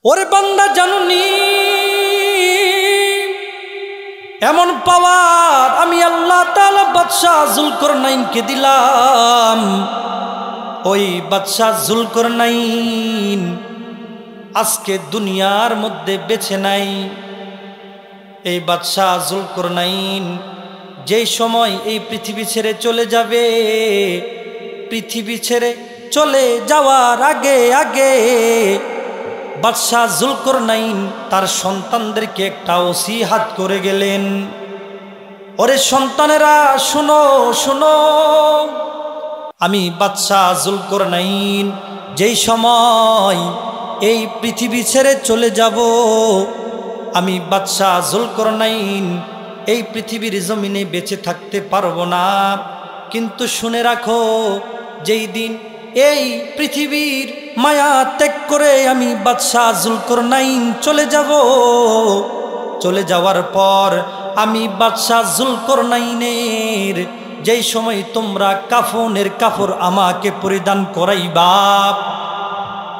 ওরে বান্দা জানুনি এমন পাওয়ার আমি আল্লাহ তাআলা বাদশা যুলকরনাইনকে দিলাম। ওই বাদশা যুলকরনাইন আজকে দুনিয়ার মধ্যে বেঁচে নাই। এই বাদশা যুলকরনাইন যেই সময় এই পৃথিবী ছেড়ে চলে যাবে, পৃথিবী ছেড়ে চলে যাওয়ার আগে আগে বাদশা যুলকরনাইন তার সন্তানদেরকে একটা ওসিহাত করে গেলেন। ওরে সন্তানেরা শুনো শুনো, আমি বাদশা যুলকরনাইন যেই সময় এই পৃথিবী ছেড়ে চলে যাব, আমি বাদশা যুলকরনাইন এই পৃথিবীর জমিনে বেঁচে থাকতে পারবো না। কিন্তু শুনে রাখো, যেই দিন এই পৃথিবীর মায়া ত্যাগ করে আমি বাদশা যুলকরনাইন চলে যাব, চলে যাওয়ার পর আমি বাদশা যুলকরনাইনের যেই সময় তোমরা কাফনের কাপড় আমাকে পরিধান করাইবা,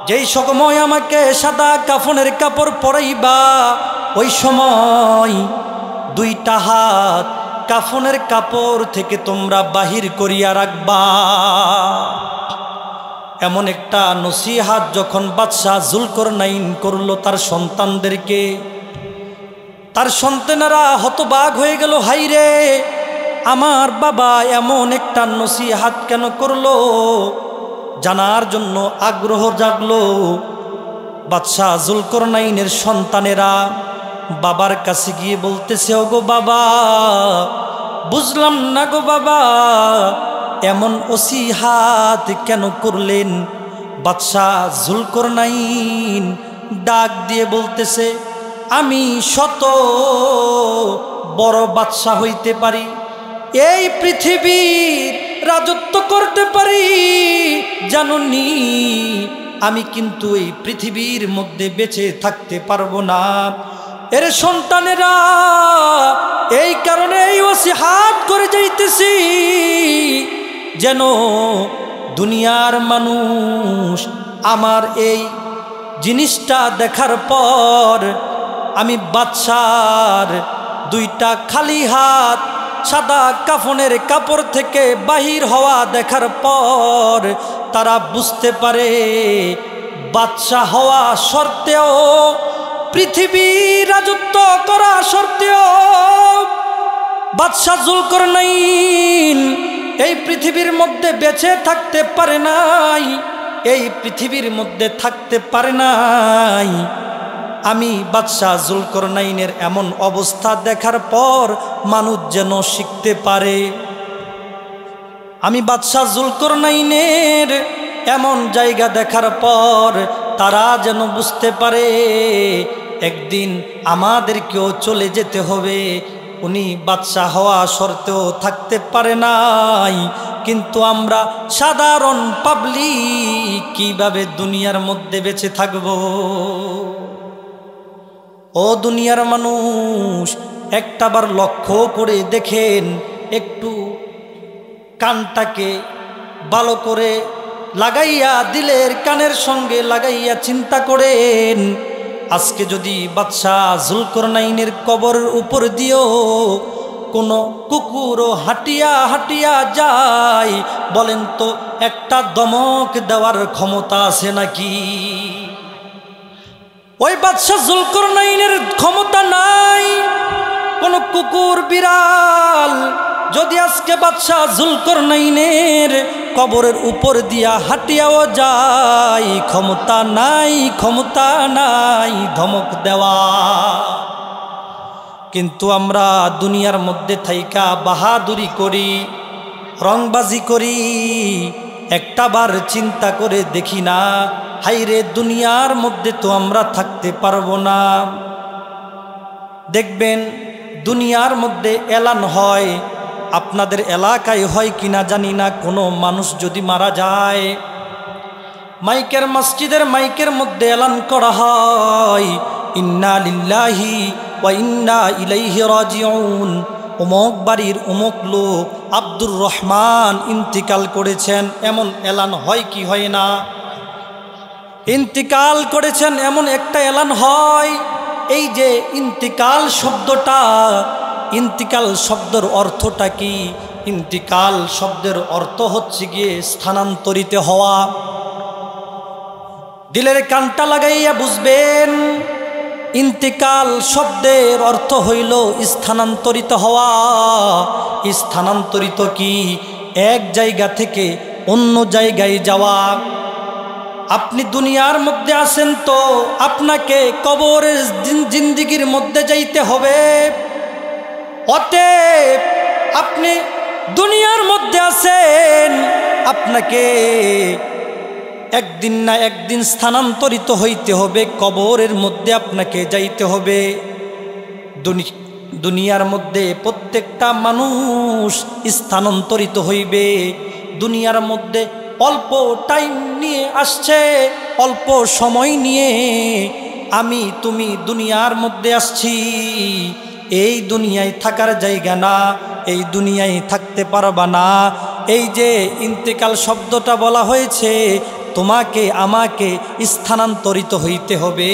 যেই সময় আমাকে সাদা কাফনের কাপড় পরাইবা, ওই সময় দুইটা হাত কাফনের কাপড় থেকে তোমরা বাহির করিয়া রাখবা। এমন একটা নসিহাত যখন বাদশা যুলকরনাইন করলো তার সন্তানদেরকে, তার সন্তানেরা হতবাক হয়ে গেল। হাইরে, আমার বাবা এমন একটা নসিহাত কেন করলো? জানার জন্য আগ্রহ জাগলো। বাদশা যুলকরনাইনের সন্তানেরা বাবার কাছে গিয়ে বলতেছে, ওগো বাবা, বুঝলাম না গো বাবা, এমন ওসিহাত কেন করলেন? বাদশা যুলকরনাইন ডাক দিয়ে বলতেছে, আমি শত বড় বাদশা হইতে পারি, এই পৃথিবীর রাজত্ব করতে পারি, জানুনি আমি কিন্তু এই পৃথিবীর মধ্যে বেঁচে থাকতে পারবো না। এর সন্তানেরা এই কারণে এই ওসিহাত করে যাইতেছি যেন দুনিয়ার মানুষ আমার এই জিনিসটা দেখার পর, আমি বাদশার দুইটা খালি হাত সাদা কাফনের কাপড় থেকে বাহির হওয়া দেখার পর তারা বুঝতে পারে বাদশা হওয়া সত্ত্বেও, পৃথিবীর রাজত্ব করা সত্ত্বেও বাদশা যুলকরনাইন এই পৃথিবীর মধ্যে বেঁচে থাকতে পারে নাই, এই পৃথিবীর মধ্যে থাকতে পারে নাই। আমি বাদশা যুলকরনাইনের এমন অবস্থা দেখার পর মানুষ যেন শিখতে পারে, আমি বাদশা যুলকরনাইনের এমন জায়গা দেখার পর তারা যেন বুঝতে পারে একদিন আমাদেরকেও চলে যেতে হবে। উনি বাদশা হওয়া সত্ত্বেও থাকতে পারে নাই, কিন্তু আমরা সাধারণ পাবলিক কিভাবে দুনিয়ার মধ্যে বেঁচে থাকব? ও দুনিয়ার মানুষ, একটাবার লক্ষ্য করে দেখেন, একটু কানটাকে ভালো করে লাগাইয়া, দিলের কানের সঙ্গে লাগাইয়া চিন্তা করেন, আজকে যদি বাদশা যুলকরনাইনের কবরের উপর দিয়েও কোনো কুকুরও হাঁটিয়া হাঁটিয়া যায়, বলেন তো একটা দমক দেওয়ার ক্ষমতা আছে নাকি? ওই বাদশা যুলকরনাইনের ক্ষমতা নাই। কোন কুকুর বিড়াল যদি আজকে বাদশা যুলকরনাইনের কবরের উপর দিয়া হাঁটিয়াও যায়, ক্ষমতা নাই, ক্ষমতা নাই ধমক দেওয়া। কিন্তু আমরা দুনিয়ার মধ্যে থাইকা বাহাদুরি করি, রংবাজি করি, একটাবার চিন্তা করে দেখি না, হাইরে দুনিয়ার মধ্যে তো আমরা থাকতে পারবো না। দেখবেন দুনিয়ার মধ্যে এলান হয়, আপনাদের এলাকায় হয় কিনা জানি না, কোনো মানুষ যদি মারা যায়, মাইকের, মসজিদের মাইকের মধ্যে এলান করা হয়, ইন্না লিল্লাহি ওয়া ইন্না ইলাইহি রাজিউন, অমুক বাড়ির অমুক লোক আব্দুর রহমান ইন্তিকাল করেছেন, এমন এলান হয় কি হয় না? ইন্তিকাল করেছেন এমন একটা এলান হয়। এই যে ইন্তিকাল শব্দটা, ইন্তিকাল শব্দের অর্থটা কি? ইন্তিকাল শব্দের অর্থ হচ্ছে গিয়ে স্থানান্তরিত হওয়া। দিলের কানটা লাগাইয়া বুঝবেন, ইন্তিকাল শব্দের অর্থ হইল স্থানান্তরিত হওয়া। স্থানান্তরিত কি? এক জায়গা থেকে অন্য জায়গায় যাওয়া। আপনি দুনিয়ার মধ্যে আছেন তো আপনাকে কবরের জিন্দেগির মধ্যে যাইতে হবে। অতএব আপনি দুনিয়ার মধ্যে আছেন, আপনাকে একদিন না একদিন স্থানান্তরিত হইতে হবে, কবরের মধ্যে আপনাকে যাইতে হবে। দুনিয়ার মধ্যে প্রত্যেকটা মানুষ স্থানান্তরিত হইবে। দুনিয়ার মধ্যে অল্প টাইম নিয়ে আসছে, অল্প সময় নিয়ে আমি তুমি দুনিয়ার মধ্যে আসছি। এই দুনিয়ায় থাকার জায়গা না, এই দুনিয়ায় থাকতে পারবা না। এই যে ইন্তেকাল শব্দটা বলা হয়েছে, তোমাকে আমাকে স্থানান্তরিত হইতে হবে।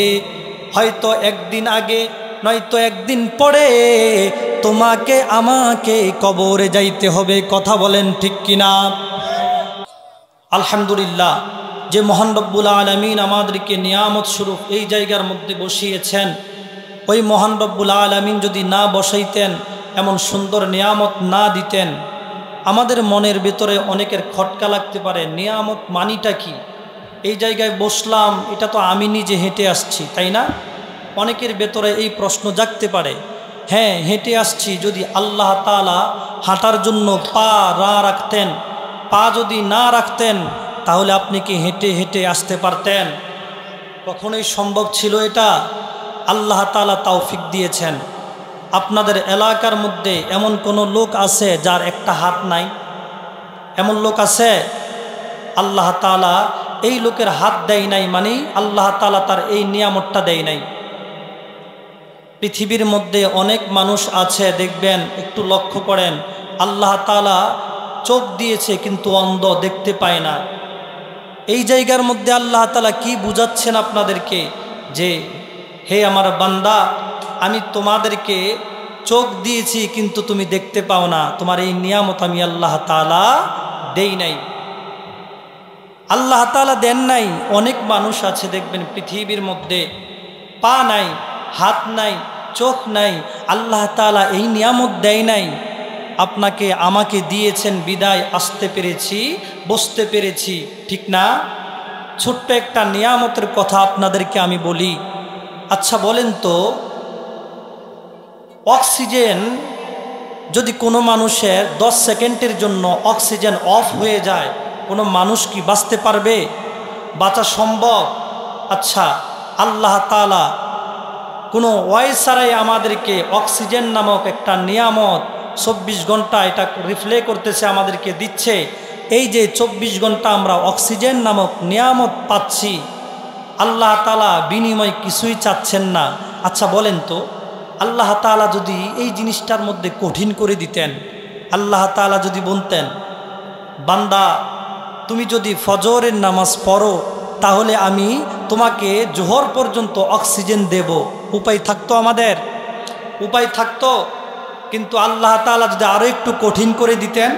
হয়তো একদিন আগে নয়তো একদিন পরে তোমাকে আমাকে কবরে যাইতে হবে। কথা বলেন ঠিক কিনা? আলহামদুলিল্লাহ, যে মহান রব্বুল আলামিন আমাদেরকে নিয়ামত স্বরূপ এই জায়গার মধ্যে বসিয়েছেন, ওই মহান রব্বুল আলামিন যদি না বসাইতেন, এমন সুন্দর নিয়ামত না দিতেন, আমাদের মনের ভেতরে অনেকের খটকা লাগতে পারে, নিয়ামত মানিটা কি? এই জায়গায় বসলাম, এটা তো আমি নিজে হেঁটে আসছি, তাই না? অনেকের ভেতরে এই প্রশ্ন জাগতে পারে। হ্যাঁ, হেঁটে আসছি, যদি আল্লাহ তাআলা হাঁটার জন্য পা না রাখতেন, পা যদি না রাখতেন, তাহলে আপনি কি হেঁটে হেঁটে আসতে পারতেন? কখনোই সম্ভব ছিল এটা? আল্লাহ তাআলা তৌফিক দিয়েছেন। আপনাদের এলাকার মধ্যে এমন কোনো লোক আছে যার একটা হাত নাই? এমন লোক আছে? আল্লাহ তাআলা এই লোকের হাত দেয় নাই, মানে আল্লাহ তাআলা তার এই নিয়ামতটা দেয় নাই। পৃথিবীর মধ্যে অনেক মানুষ আছে, দেখবেন, একটু লক্ষ্য করেন, আল্লাহ তাআলা চোখ দিয়েছে কিন্তু অন্ধ, দেখতে পায় না। এই জায়গার মধ্যে আল্লাহ তাআলা কি বুঝাচ্ছেন আপনাদেরকে? যে হে আমার বান্দা, আমি তোমাদেরকে চোখ দিয়েছি কিন্তু তুমি দেখতে পাও না, তোমার এই নিয়ামত আমি আল্লাহ তাআলা দেই নাই। আল্লাহ তাআলা দেন নাই। অনেক মানুষ আছে দেখবেন পৃথিবীর মধ্যে, পা নাই, হাত নাই, চোখ নাই, আল্লাহ তাআলা এই নিয়ামত দেয় নাই। আপনাকে আমাকে দিয়েছেন বিদায় আসতে পেরেছি, বসতে পেরেছি, ঠিক না? ছোট্ট একটা নিয়ামতের কথা আপনাদেরকে আমি বলি। আচ্ছা বলেন তো, অক্সিজেন যদি কোনো মানুষের 10 সেকেন্ডের জন্য অক্সিজেন অফ হয়ে যায়, কোনো মানুষ কি বাঁচতে পারবে? বাঁচা সম্ভব? আচ্ছা, আল্লাহ তাআলা কোনো ওয়াই ছাড়াই আমাদেরকে অক্সিজেন নামক একটা নিয়ামত 24 ঘন্টা এটা রিফ্লে করতেছে, আমাদেরকে দিচ্ছে। এই যে 24 ঘন্টা আমরা অক্সিজেন নামক নিয়ামত পাচ্ছি, আল্লাহ তাআলা বিনিময় কিছুই চাচ্ছেন না। আচ্ছা বলেন তো, আল্লাহ তাআলা যদি এই জিনিসটার মধ্যে কঠিন করে দিতেন, আল্লাহ তাআলা যদি বলতেন, বান্দা তুমি যদি ফজরের নামাজ পড়ো তাহলে আমি তোমাকে জোহর পর্যন্ত অক্সিজেন দেব, উপায় থাকতো আমাদের? উপায় থাকতো। কিন্তু আল্লাহ তাআলা যদি আরও একটু কঠিন করে দিতেন,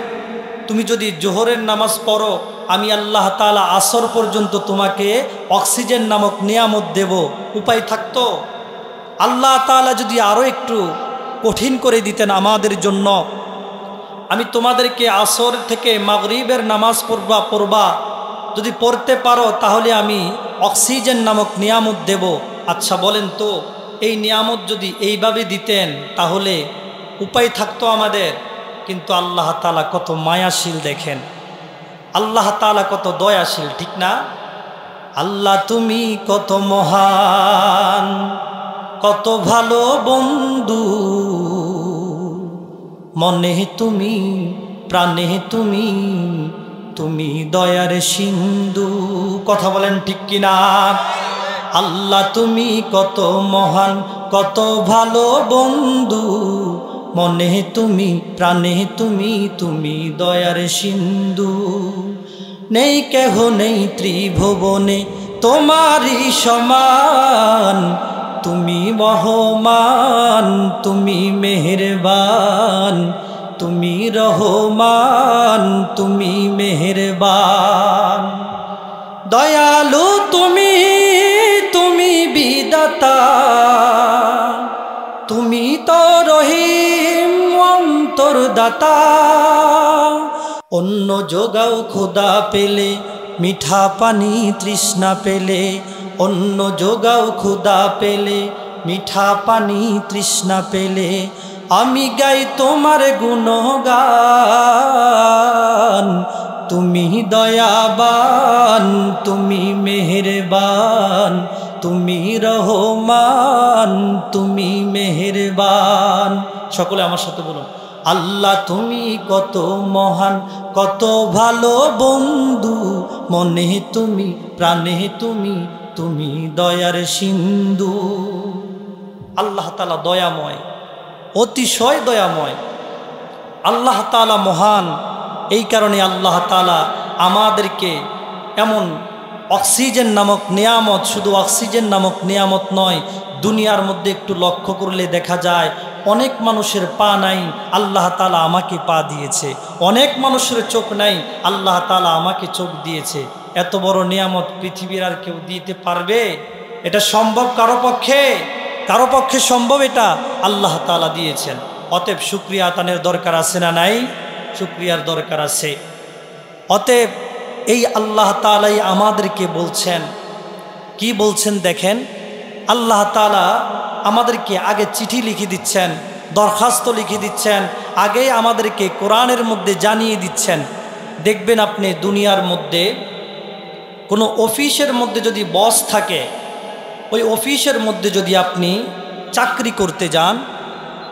তুমি যদি জোহরের নামাজ পড়ো, আমি আল্লাহ তাআলা আসর পর্যন্ত তোমাকে অক্সিজেন নামক নিয়ামত দেব, উপায় থাকতো? আল্লাহ তাআলা যদি আরও একটু কঠিন করে দিতেন আমাদের জন্য, আমি তোমাদেরকে আসর থেকে মাগরিবের নামাজ পড়বা, যদি পড়তে পারো তাহলে আমি অক্সিজেন নামক নিয়ামত দেব। আচ্ছা বলেন তো, এই নিয়ামত যদি এইভাবে দিতেন তাহলে উপায় থাকতো আমাদের? কিন্তু আল্লাহ তাআলা কত মায়াশীল দেখেন, আল্লাহ তাআলা কত দয়াশীল, ঠিক না? আল্লাহ তুমি কত মহান, কত ভালো বন্ধু, মনে তুমি, প্রাণে তুমি, তুমি দয়ার সিন্ধু। কথা বলেন ঠিক কিনা? আল্লাহ তুমি কত মহান, কত ভালো বন্ধু, মনে তুমি, প্রাণে তুমি, তুমি দয়ার সিন্ধু। নেই কেহ নেই ত্রিভুবনে, তোমারই সমান, তুমি মহমান, তুমি মেহেরবান, তুমি রহমান, তুমি মেহেরবান। দয়ালু তুমি, তুমি বিদাতা, তুমি তো রহিম অন্তরদাতা। অন্য যোগাও খোদা পেলে, মিঠা পানি তৃষ্ণা পেলে, অন্য যোগাও খোদা পেলে, মিঠা পানি তৃষ্ণা পেলে। আমি গাই তোমার গুণগান, তুমি দয়াবান, তুমি মেহেরবান, তুমি রহমান, তুমি মেহেরবান। সকলে আমার সাথে বলুন, আল্লাহ তুমি কত মহান, কত ভালো বন্ধু, মনে তুমি, প্রাণে তুমি, তুমি দয়ার সিন্ধু। আল্লাহ তাআলা দয়াময়, অতিশয় দয়াময়। আল্লাহ তাআলা মহান। এই কারণে আল্লাহ তাআলা আমাদেরকে এমন অক্সিজেন নামক নিয়ামত, শুধু অক্সিজেন নামক নিয়ামত নয়, দুনিয়ার মধ্যে একটু লক্ষ্য করলে দেখা যায় অনেক মানুষের পা নাই, আল্লাহ তাআলা আমাকে পা দিয়েছে। অনেক মানুষের চোখ নাই, আল্লাহ তাআলা আমাকে চোখ দিয়েছে। এত বড় নিয়ামত পৃথিবীর আর কেউ দিতে পারবে? এটা সম্ভব কারো পক্ষে? কারো পক্ষে সম্ভব? এটা আল্লাহ তাআলা দিয়েছেন। অতএব শুকরিয়া আদানের দরকার আছে না নাই? শুকরিয়ার দরকার আছে। অতএব এই আল্লাহ তাআলাই আমাদেরকে বলছেন, কি বলছেন দেখেন। আল্লাহ তাআলা আমাদেরকে আগে চিঠি লিখে দিচ্ছেন, দরখাস্ত লিখে দিচ্ছেন, আগে আমাদেরকে কোরআনের মধ্যে জানিয়ে দিচ্ছেন। দেখবেন আপনি দুনিয়ার মধ্যে কোনো অফিসের মধ্যে যদি বস থাকে, ওই অফিসের মধ্যে যদি আপনি চাকরি করতে যান,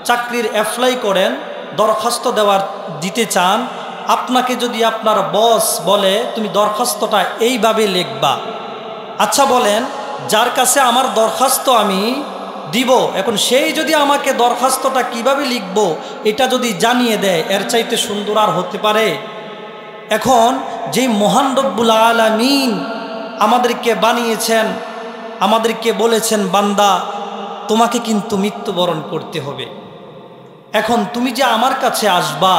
চাকরির অ্যাপ্লাই করেন, দরখাস্ত দিতে চান, আপনাকে যদি আপনার বস বলে তুমি দরখাস্তটা এইভাবে লিখবা, আচ্ছা বলেন যার কাছে আমার দরখাস্ত আমি দিব, এখন সেই যদি আমাকে দরখাস্তটা কিভাবে লিখব এটা যদি জানিয়ে দেয়, এর চাইতে সুন্দর আর হতে পারে? এখন যেই মহান রব্বুল আলামিন আমাদেরকে বানিয়েছেন, আমাদেরকে বলেছেন বান্দা তোমাকে কিন্তু মৃত্যুবরণ করতে হবে। এখন তুমি যে আমার কাছে আসবা,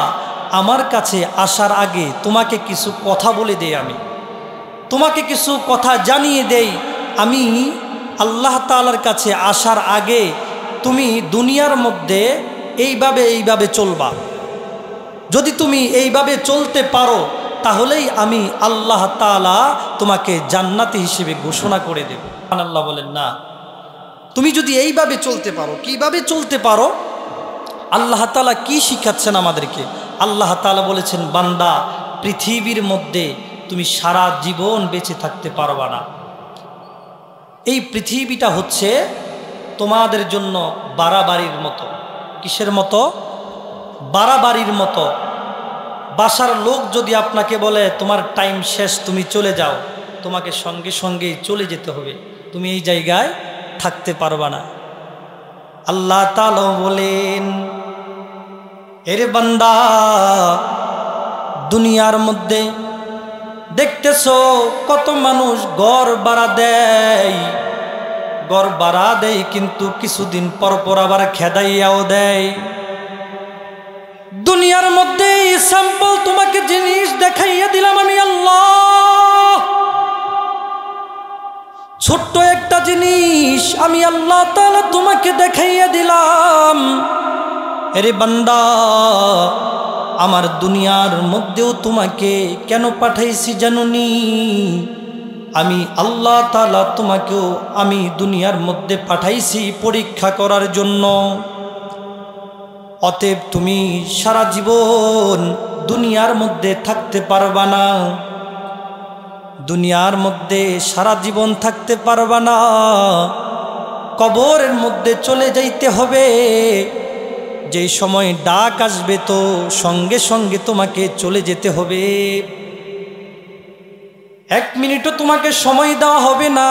আমার কাছে আসার আগে তোমাকে কিছু কথা বলে দেই, আমি তোমাকে কিছু কথা জানিয়ে দেই। আমি আল্লাহ তাআলার কাছে আসার আগে তুমি দুনিয়ার মধ্যে এইভাবে চলবা। যদি তুমি এইভাবে চলতে পারো তাহলেই আমি আল্লাহ তাআলা তোমাকে জান্নাতি হিসেবে ঘোষণা করে দেব। আল্লাহ বলেন না, তুমি যদি এইভাবে চলতে পারো, কিভাবে চলতে পারো? আল্লাহ তাআলা কি শিখাচ্ছেন আমাদেরকে? আল্লাহ তাআলা বলেছেন বান্দা পৃথিবীর মধ্যে তুমি সারা জীবন বেঁচে থাকতে পারবা না। এই পৃথিবীটা হচ্ছে তোমাদের জন্য বাড়াবাড়ির মতো। কিসের মতো? বাড়াবাড়ির মতো। বাসার লোক যদি আপনাকে বলে তোমার টাইম শেষ, তুমি চলে যাও, তোমাকে সঙ্গে সঙ্গেই চলে যেতে হবে, তুমি এই জায়গায় থাকতে পারবা না। আল্লাহ তাআলা বলেন, এরে বান্দা দুনিয়ার মধ্যে দেখতেছো কত মানুষ ঘর ভাড়া দেয়, ঘর ভাড়া দেয় কিন্তু কিছুদিন পর পর আবার খেদাইয়াও দেয়। দুনিয়ার মধ্যে স্যাম্পল তোমাকে জিনিস দেখাইয়া দিলাম আমি আল্লাহ, ছোট্ট একটা জিনিস আমি আল্লাহ তাআলা তোমাকে দেখাইয়া দিলাম। আরে বান্দা আমার দুনিয়ার মধ্যেও তোমাকে কেন পাঠাইছি জানুনি? আমি আল্লাহ তাআলা তোমাকেও আমি দুনিয়ার মধ্যে পাঠাইছি পরীক্ষা করার জন্য। অতএব তুমি সারা জীবন দুনিয়ার মধ্যে থাকতে পারবা না, দুনিয়ার মধ্যে সারা জীবন থাকতে পারবা না, কবরের মধ্যে চলে যাইতে হবে। যেই সময় ডাক আসবে তো সঙ্গে সঙ্গে তোমাকে চলে যেতে হবে। 1 মিনিটও তোমাকে সময় দেওয়া হবে না,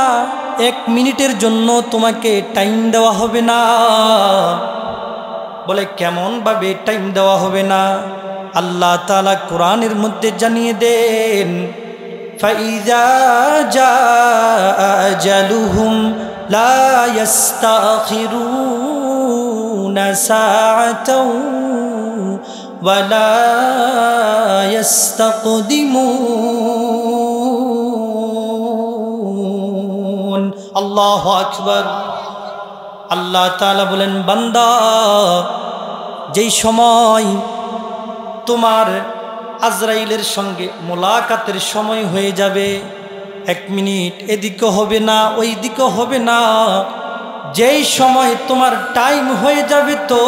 1 মিনিটের জন্য তোমাকে টাইম দেওয়া হবে না। বলে কেমন ভাবে টাইম দেওয়া হবে না? আল্লাহ তাআলা কোরআনের মধ্যে জানিয়ে দেন, فإذا جاء أجلهم لا يستأخرون ساعة ولا يستقدمون الله أكبر আল্লাহ তাআলা বলেন বান্দা যেই সময় তোমার আজরাইলের সঙ্গে মোলাকাতের সময় হয়ে যাবে, 1 মিনিট এদিকে হবে না ওই দিকে হবে না, যেই সময় তোমার টাইম হয়ে যাবে তো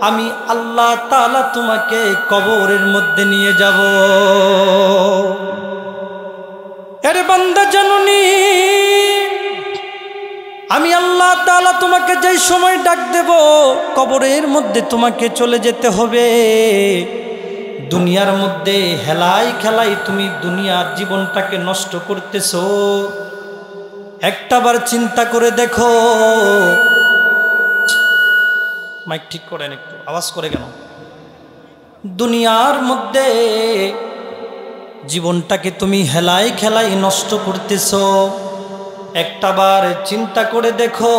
আমি আল্লাহ তাআলা তোমাকে কবরের মধ্যে নিয়ে যাব। আরে বান্দা জানুনি আমি আল্লাহ তাআলা তোমাকে যেই সময় ডাক দেব কবরের মধ্যে তোমাকে চলে যেতে হবে। দুনিয়ার মধ্যে হেলাই খেলাই তুমি দুনিয়ার জীবনটাকে নষ্ট করতেছো। একটাবার চিন্তা করে দেখো, মাইক ঠিক করেন, একটু আওয়াজ করে কেন? দুনিয়ার মধ্যে জীবনটাকে তুমি হেলাই খেলাই নষ্ট করতেছো। একটাবার চিন্তা করে দেখো,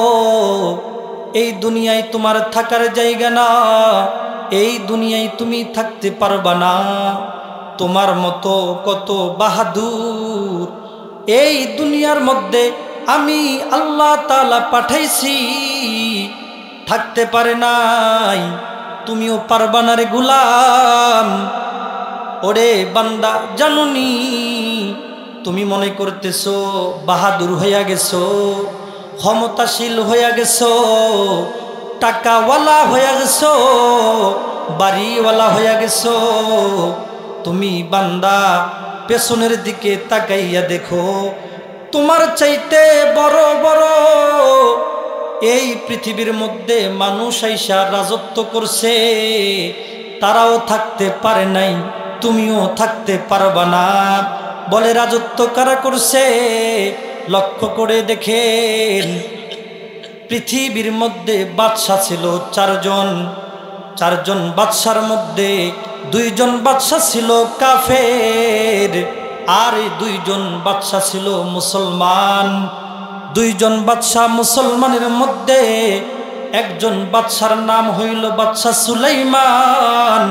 এই দুনিয়ায় তোমার থাকার জায়গা না, এই দুনিয়ায় তুমি থাকতে পারবা না। তোমার মতো কত বাহাদুর এই দুনিয়ার মধ্যে আমি আল্লাহ তাআলা পাঠাইছি, থাকতে পারে নাই, তুমিও পারবা না রে গোলাম। ওরে বান্দা জানুনি তুমি মনে করতেছো বাহাদুর হইয়া গেছো, ক্ষমতাশীল হইয়া গেছো, টাকাওয়ালা হইয়া গেছো, বাড়িওয়ালা হইয়া গেছো। তুমি বান্দা পেছনের দিকে তাকাইয়া দেখো, তোমার চাইতে বড় বড় এই পৃথিবীর মধ্যে মানুষ আইসা রাজত্ব করছে, তারাও থাকতে পারে নাই, তুমিও থাকতে পারবা না। বলে রাজত্ব কারা করছে? লক্ষ্য করে দেখেন, পৃথিবীর মধ্যে বাদশা ছিল 4 জন। 4 জন বাদশার মধ্যে 2 জন বাদশা ছিল কাফের, আর 2 জন বাদশা ছিল মুসলমান। 2 জন বাদশা মুসলমানের মধ্যে একজন বাদশার নাম হইল বাদশা সুলাইমান,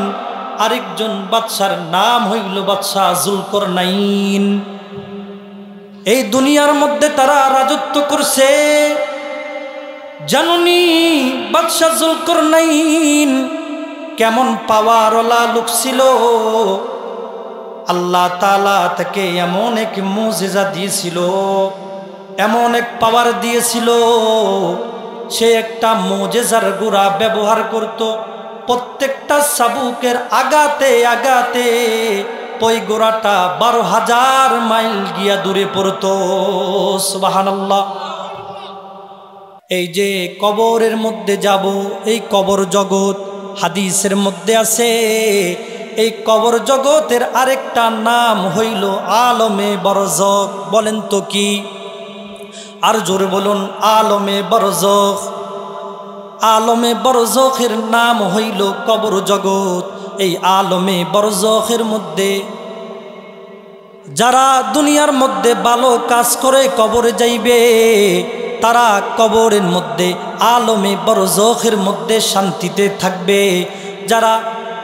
আরেকজন বাদশার নাম হইল বাদশা জুলকরনাইন। এই দুনিয়ার মধ্যে তারা রাজত্ব করছে। জানুনি বাদশা জুলকরনাইন কেমন পাওয়ারওয়ালা লোক ছিল? আল্লাহ তাআলা তাকে এমন এক মুজিজা দিয়েছিল, এমন এক পাওয়ার দিয়েছিল, সে একটা মুজিজার গুড়া ব্যবহার করত। প্রত্যেকটা চাবুকের আগাতে আগাতে ওই গোড়াটা 12,000 মাইল গিয়া দূরে পড়তো। সুবহানাল্লাহ। এই যে কবরের মধ্যে যাব, এই কবর জগৎ হাদিসের মধ্যে আছে, এই কবর জগতের আরেকটা নাম হইল আলমে বরজখ। বলেন তো কি? আর জোরে বলুন, আলমে বরজখ। আলমে বরজখের নাম হইল কবর জগৎ। এই আলমে বরজখের মধ্যে যারা দুনিয়ার মধ্যে ভালো কাজ করে কবরে যাইবে, তারা কবরের মধ্যে আলমে বরজখের মধ্যে শান্তিতে থাকবে। যারা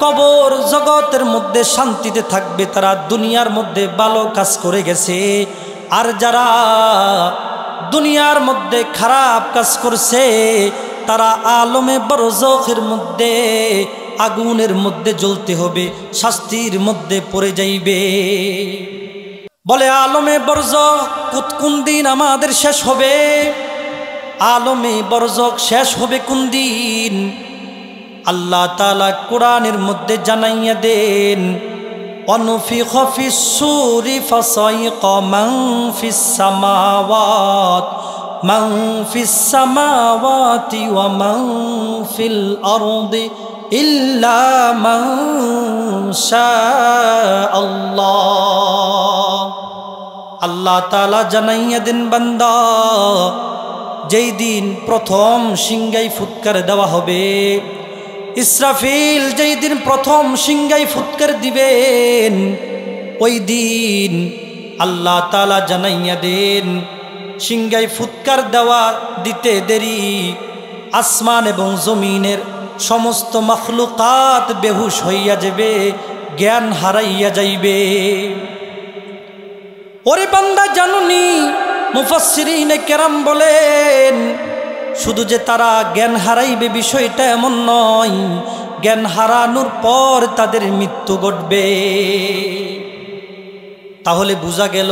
কবর জগতের মধ্যে শান্তিতে থাকবে, তারা দুনিয়ার মধ্যে ভালো কাজ করে গেছে। আর যারা দুনিয়ার মধ্যে খারাপ কাজ করছে, তারা আলমে বরজখের মধ্যে আগুনের মধ্যে জ্বলতে হবে, শাস্তির মধ্যে পড়ে যাইবে। বলে আলমে বরজখ কোন দিন আমাদের শেষ হবে? আলমে বরজখ শেষ হবে কোন দিন? আল্লাহ তাআলা কোরআনের মধ্যে জানাইয়া দেন, অনুফিখ ফিস সূরি ফাসাইকা মান ফিস সামাওয়াত মান ফিস সামাওয়াতি ওয়া মান ফিল আরদি ইল্লা মান শাআল্লাহ। আল্লাহ তাআলা জানাইয়া দেন, বান্দা যেই দিন প্রথম সিংগাই ফুৎকার দেওয়া হবে, ইসরাফিল যেই দিন প্রথম সিংগাই ফুৎকার দিবেন, ওই দিন আল্লাহ তাআলা জানাইয়া দেন সিংহায় ফুৎকার দেওয়া দিতে দেরি আসমান এবং জমিনের সমস্ত মখলুকাত বেহুশ হইয়া যাবে, জ্ঞান হারাইয়া যাইবে। ওরে বান্দা জানুনি, মুফাসসিরিনে কেরাম বলেন শুধু যে তারা জ্ঞান হারাইবে বিষয়টা এমন নয়, জ্ঞান হারানোর পর তাদের মৃত্যু ঘটবে। তাহলে বোঝা গেল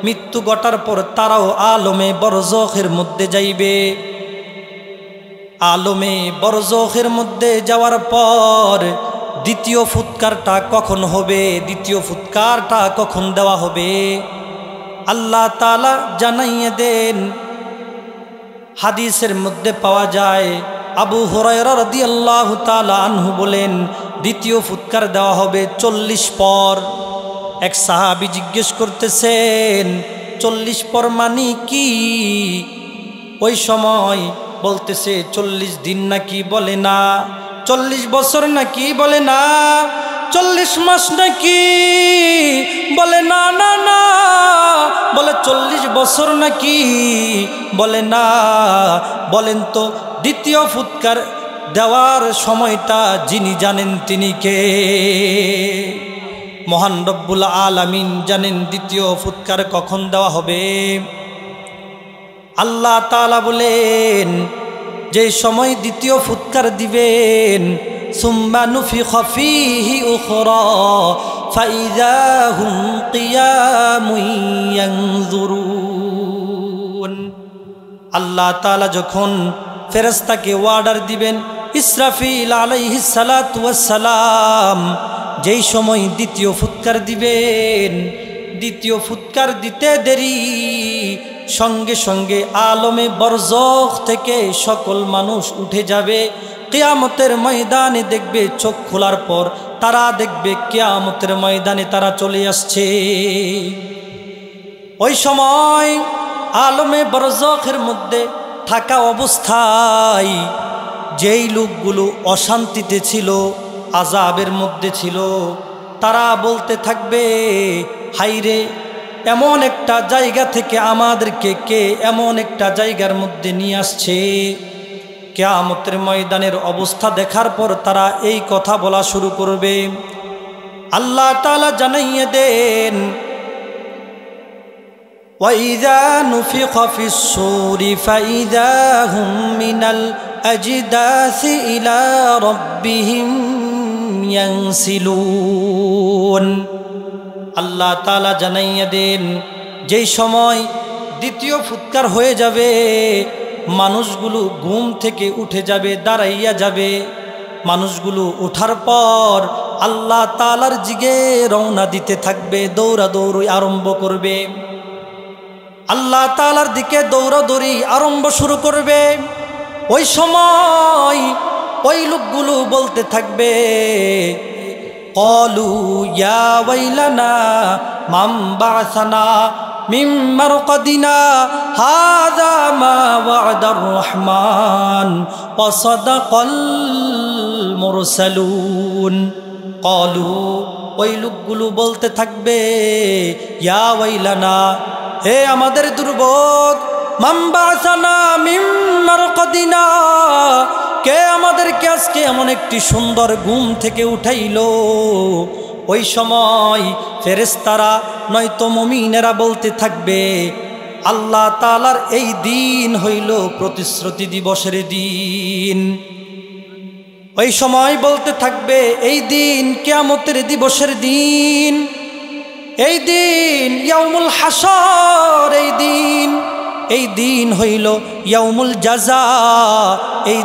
মৃত্যু ঘটার পর তারাও আলমে বরজখের মধ্যে যাইবে। আলমে বরজখের মধ্যে যাওয়ার পর দ্বিতীয় ফুৎকারটা কখন হবে, দ্বিতীয় ফুৎকারটা কখন দেওয়া হবে আল্লাহ তাআলা জানাইয়া দেন। হাদিসের মধ্যে পাওয়া যায় আবু হুরায়রা রাদিয়াল্লাহু তাআলা আনহু বলেন দ্বিতীয় ফুৎকার দেওয়া হবে 40 পর। এক সাহাবী জিজ্ঞেস করতেছেন 40 পর মানে কি? ওই সময় বলতেছে 40 দিন নাকি, বলে না। 40 বছর নাকি, বলে না। 40 মাস নাকি, বলে না না না। বলে 40 বছর নাকি, বলে না। বলেন তো দ্বিতীয় ফুৎকার দেওয়ার সময়টা যিনি জানেন তিনি কে? মহান রব্বুল আলামিন জানেন দ্বিতীয় ফুৎকার কখন দেওয়া হবে। আল্লাহ তাআলা বলেন যে সময় দ্বিতীয় ফুৎকার দিবেন সুম্মা নুফিখা ফীহি উখরা ফাইযা হুম কিয়ামুন ইয়ানজুরুন। আল্লাহ তাআলা যখন ফেরেশতাকে অর্ডার দিবেন ইসরাফিল আলাইহিস সালাতু ওয়াস সালাম যেই সময় দ্বিতীয় ফুৎকার দিবেন, দ্বিতীয় ফুৎকার দিতে দেরি সঙ্গে সঙ্গে আলমে বরজখ থেকে সকল মানুষ উঠে যাবে। কিয়ামতের ময়দানে দেখবে, চোখ খোলার পর তারা দেখবে কিয়ামতের ময়দানে তারা চলে আসছে। ওই সময় আলমে বরজখের মধ্যে থাকা অবস্থায় যেই লোকগুলো অশান্তিতে ছিল, আযাবের মধ্যে ছিল, তারা বলতে থাকবে হাইরে এমন একটা জায়গা থেকে আমাদেরকে কে এমন একটা জায়গার মধ্যে নিয়ে আসছে। কিয়ামতের ময়দানের অবস্থা দেখার পর তারা এই কথা বলা শুরু করবে। আল্লাহ তাআলা জানাইয়ে দেন ওয়াইযা নুফিখা ফিস-সূরি ফাইযা হুম মিনাল আজদাসি ইলা রাব্বিহিম ইয়ানসিলুন। আল্লাহ তাআলা জানাইয়া দেন যেই সময় দ্বিতীয় ফুৎকার হয়ে যাবে মানুষগুলো ঘুম থেকে উঠে যাবে, দাঁড়াইয়া যাবে। মানুষগুলো ওঠার পর আল্লাহ তাআলার দিকে রওনা দিতে থাকবে, দৌড়াদৌড়ি আরম্ভ করবে। আল্লাহ তাআলার দিকে দৌড়াদৌড়ি আরম্ভ শুরু করবে। ওই সময় ওই লোকগুলো বলতে থাকবে ক্বালু ইয়া ওয়াইলানা মান বা'সানা মিন মারকাদিনা হাযা মা ওয়া'দার রহমান ওয়া সাদাকাল মুরসালুন। ক্বালু ওই লোকগুলো বলতে থাকবে ইয়া ওয়াইলানা, হে আমাদের দুর্ভোগ, মান বা'সানা মিন মারকাদিনা, কে আমাদেরকে আজকে এমন একটি সুন্দর ঘুম থেকে উঠাইলো। ওই সময় ফেরেশতারা নয়তো মুমিনেরা বলতে থাকবে আল্লাহ তাআলার এই দিন হইল প্রতিশ্রুতি দিবসের দিন। ওই সময় বলতে থাকবে এই দিন কিয়ামতের দিবসের দিন, এই দিন ইয়াউমুল হাসর, এই দিন হইল ইয়াউমুল জাযা, এই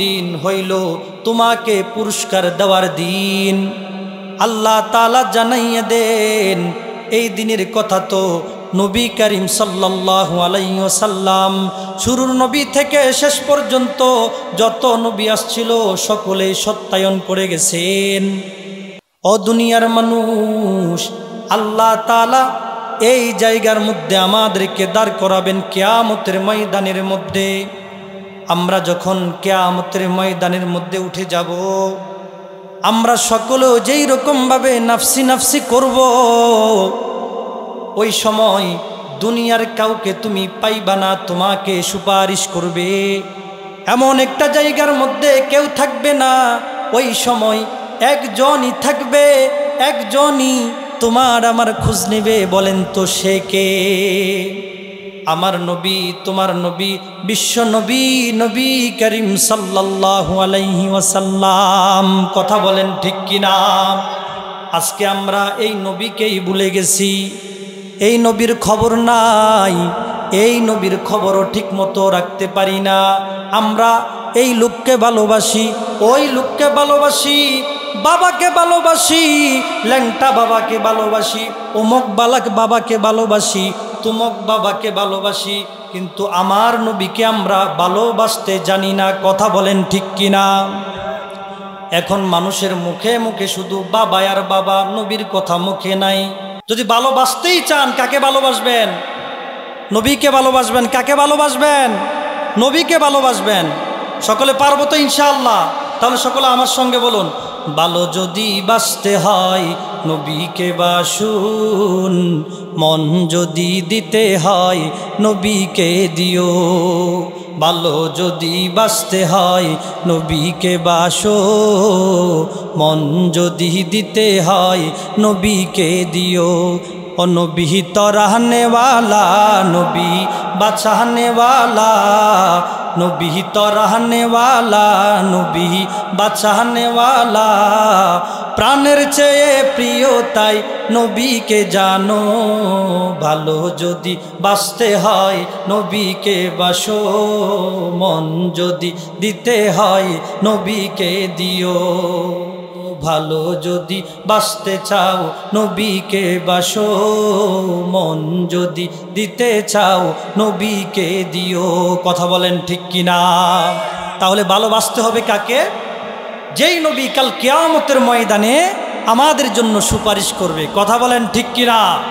দিন হইল তোমাকে পুরস্কার দেওয়ার দিন। আল্লাহ তাআলা জানাইয়া দেন এই দিনের কথা তো নবী করিম সাল্লাল্লাহু আলাইহি ওয়াসাল্লাম শুরুর নবী থেকে শেষ পর্যন্ত যত নবী আসছিল সকলে সত্যায়ন করে গেছেন। ও দুনিয়ার মানুষ, আল্লাহ তাআলা এই জায়গার মধ্যে আমাদেরকে দাঁড় করাবেন কিয়ামতের ময়দানের মধ্যে। আমরা যখন কিয়ামতের ময়দানের মধ্যে উঠে যাব, আমরা সকলেও যেই রকমভাবে নাফসি নাফসি করব, ওই সময় দুনিয়ার কাউকে তুমি পাইবা না তোমাকে সুপারিশ করবে। এমন একটা জায়গার মধ্যে কেউ থাকবে না, ওই সময় একজনই থাকবে, একজনই তোমার আমার খোঁজ নেবে। বলেন তো সে কে? আমার নবী, তোমার নবী, বিশ্ব নবী, নবী করিম সাল্লাল্লাহু আলাইহি ওয়াসাল্লাম। কথা বলেন ঠিক কিনা? আজকে আমরা এই নবীকেই ভুলে গেছি, এই নবীর খবর নাই, এই নবীর খবরও ঠিক মতো রাখতে পারি না। আমরা এই লোককে ভালোবাসি, ওই লোককে ভালোবাসি, বাবাকে ভালোবাসি, ল্যাংটা বাবাকে ভালোবাসি, অমুক বাবাকে ভালোবাসি, তুমক বাবাকে ভালোবাসি, কিন্তু আমার নবীকে আমরা ভালোবাসতে জানি না। কথা বলেন ঠিক কিনা? এখন মানুষের মুখে মুখে শুধু বাবা আর বাবা, নবীর কথা মুখে নাই। যদি ভালোবাসতেই চান, কাকে ভালোবাসবেন? নবীকে ভালোবাসবেন। কাকে ভালোবাসবেন? নবীকে ভালোবাসবেন। সকলে পারবো তো ইনশাআল্লাহ? তাহলে সকলে আমার সঙ্গে বলুন, ভালো যদি বাসতে হয় নবীকে বাসুন, মন যদি দিতে হয় নবীকে দিও। ভালো যদি বাসতে হয় নবীকে বাসো, মন যদি দিতে হয় নবীকে দিও। ও নবী তো रहने वाला, नबी बचाने वाला, नबी तो रहने वाला, नबी बचाने वाला। प्राणेर চেয়ে প্রিয় তাই নবীকে জানো, ভালো যদি বাসতে হয় নবীকে বাসো, মন যদি দিতে হয় নবীকে দিও। ভালো যদি বাসতে চাও নবীকে বাসো, মন যদি দিতে চাও নবীকে দিও। কথা বলেন ঠিক কিনা? তাহলে ভালোবাসতে হবে কাকে? যেই নবী কাল কিয়ামতের ময়দানে আমাদের জন্য সুপারিশ করবে। কথা বলেন ঠিক কিনা?